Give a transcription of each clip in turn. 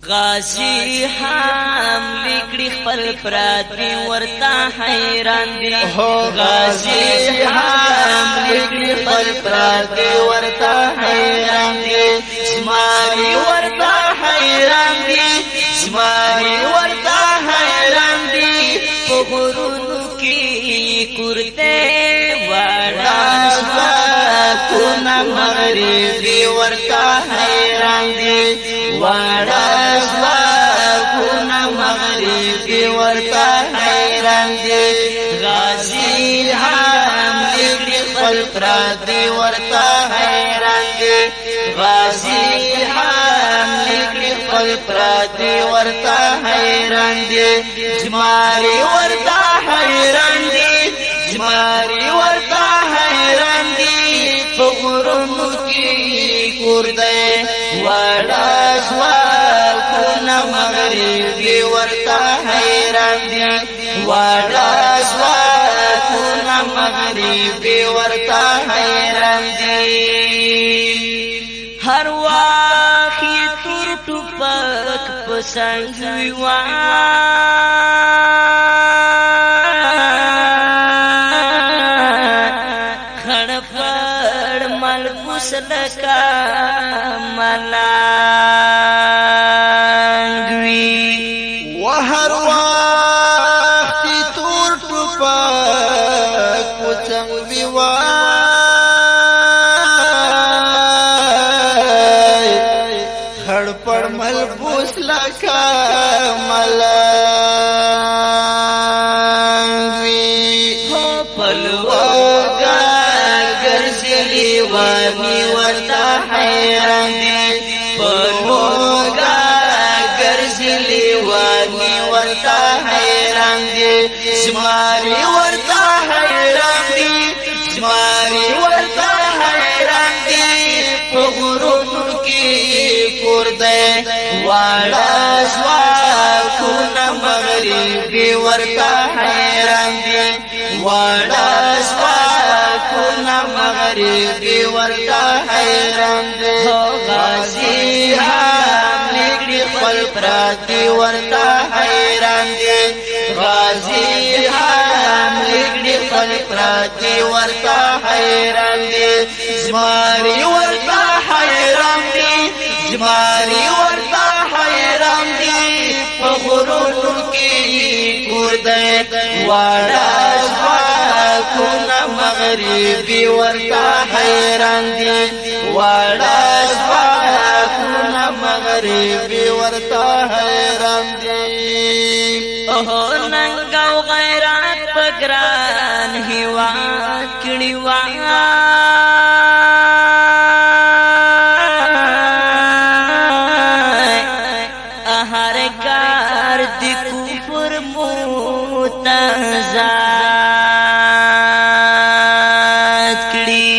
غازی هم لیکړي خپل پراتې ورته حیران دي غازی هم لیکړي خپل پراتې ورته حیران دي شماري ورته حیران دي شماري ورته حیران دي په غرونو کې کورته وړا شواکونه مغربي ورته حیران دي وړا شواکونه مغربي ورته حیران دي غازی هم لیکړي خپل پراتې ورته حیران دي غازی هم لیکړي خپل پراتې ورته حیران دي جماري ورته حیران دي جماري ورته حیران دي په غرونو کې کور دی وړا شواکونه مغربي ورته حیران دي وړا شواکونه مغربي ورته حیران دي هر وخت تور ټوپک په سنګوي وا لکا ملانگوی وهر وقت تور ټوپک پڅنګوي وای خړ پړ ملبوس لکا ملانگوی هو پلوګا ګرځلي وانی ورته حیران دي پلوګا ګرځلي وانی ورته حیران دي شماري ورته حیران دي شماري ورته حیران دي په غرونو کې کور دی واړه شواکونه مغربي ورته حیران دي واړه شواکونه مغربي ورته حیران دي غازی هم لیکړي خپل پراتې ورته حیران دي غازی هم لیکړي خپل پراتې ورته حیران دي زماري ورته حیران دي زماري ورته حیران دي په غرونو کې کور دی واړه شواکونه مغربي ورته حیران دي واړه شواکونه مغربي ورته حیران دي اوه ننګ او غیرت په ګران هیواد کړي وا هر کار د کفر متزاد کړي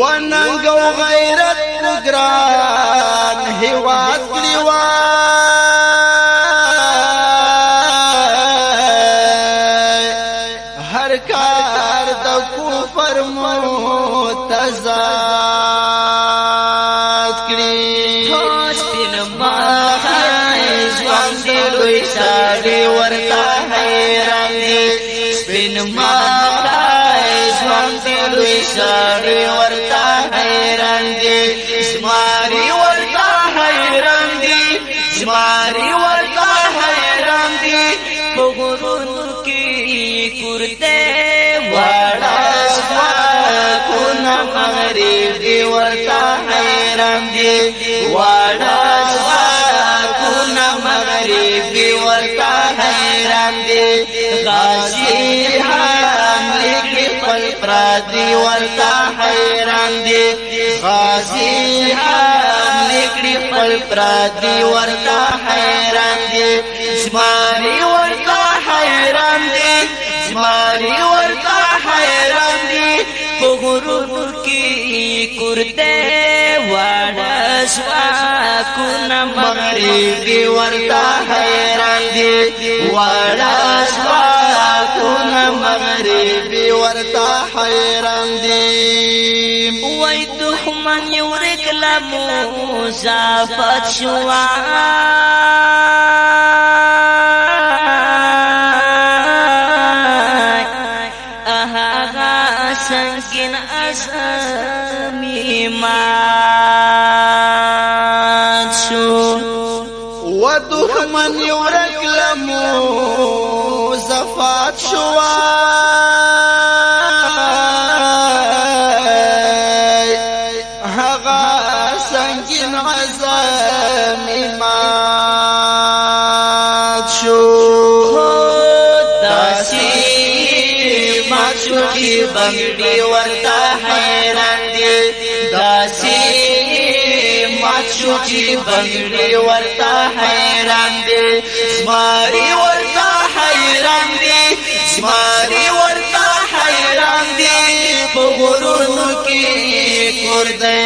وننګ او غیرت ګران هیواد کړي وای هر کار د کفر متزاد کړي ساړي ورته حیران دي سپین ماخای ژوند لوی ساړي ورته حیران دي شماري ورته حیران دي شماري ورته حیران دي په غرونو کې کورته واړه شواکونه مغربي ورته حیران دي واړه مغربي ورته حیران دي غازی هم لیکړي خپل پراتې ورته حیران دي غازی هم لیکړي خپل پراتې ورته حیران دي شماري ورته حیران دي شماري ورته حیران دي په غرونو کې کورته واړه شواکونه مغربي ورته حیران دي واړه شواکونه مغربي ورته حیران دي وای دښمن یو رکلا مو زافت شوا و دخمن ورک لمو زفات شوا هغا سنگین عزم مات شو داسی مات شو کی بنگڑی ورتا حیران دی داسی مات شو کی بنگڑی ورتا حیران دی زماری ورتا حیران دی زماری ورتا حیران دی بغرونو کی کردے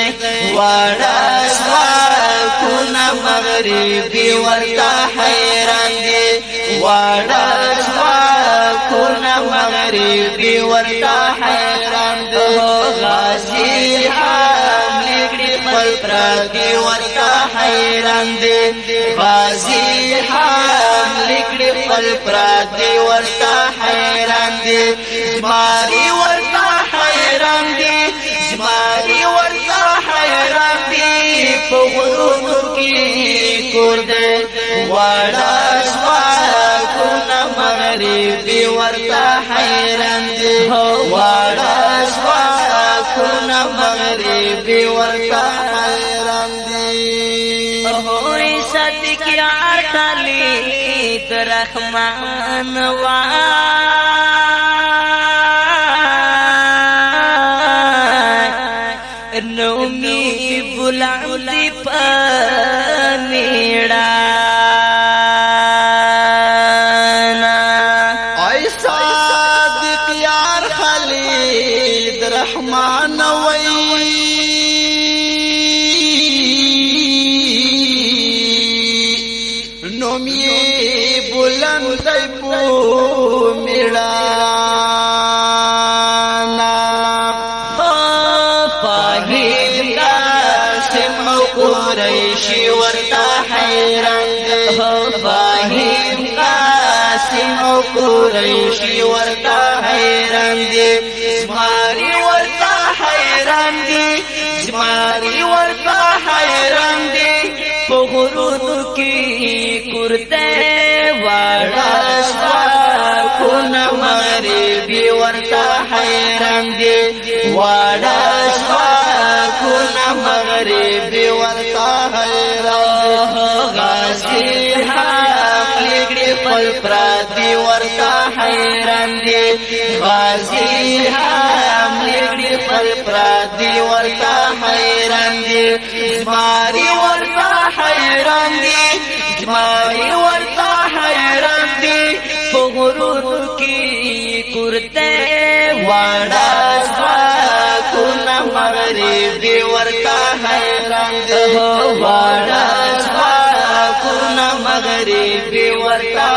وارا سواکونا مغربی ورتا حیران دی وارا سواکونا مغربی ورتا حیران دی غازی حامل کړي خپل پردي ورتا حیران دی غازی حامل کړي خپل پردي ورتا حیران دی زماری ورتا حیران دی زماری ورتا حیران دی په غرونو کې کور دی واړه ځواکونه مغربي ورتا حیران دی واړه ځواکونه مغربي ورتا حیران دی هوی صدق یار خالد رحمان نومی بلندی پمیڑانا ای صادق یار خالد رحمان وی نومی بلندی پمیڑانا قریشی ورتا حیران دی فاہیم قاسم او قریشی ورتا حیران دی زماری ورتا حیران دی زماری ورتا حیران دی پغرونو کی کرتے وارا سواکونا مغربی ورتا حیران دی وارا سواکونا مغربی ورتا حیران غازی حامل کړي خپل پردي ورتا حیران دی غازی حامل کړي خپل پردي ورتا حیران دی زماری ورتا حیران دی زماری ورتا حیران دی په غرونو کې کرتے واړه ځواکونه مغربي ورتا حیران دی واړه ځواکونه مغربي ورتا